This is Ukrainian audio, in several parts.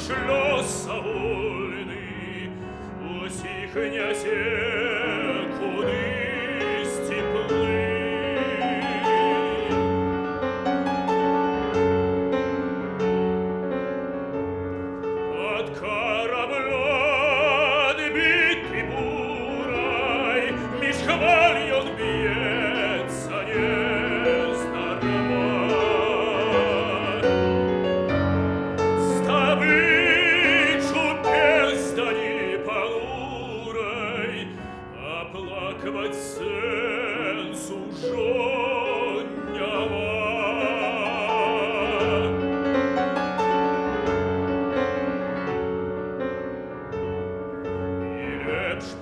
шльоса вольний, усіх князів кудись теплий. От корабля битый бурай, між хваль он б'ється нездарма. Здобычу бездани понурой оплакивать сенсу жоннего.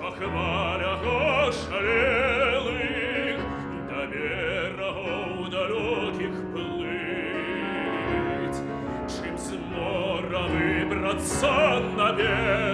Похваля ошалелых до берегов далеких плыть, чим з мора вибраться на берег.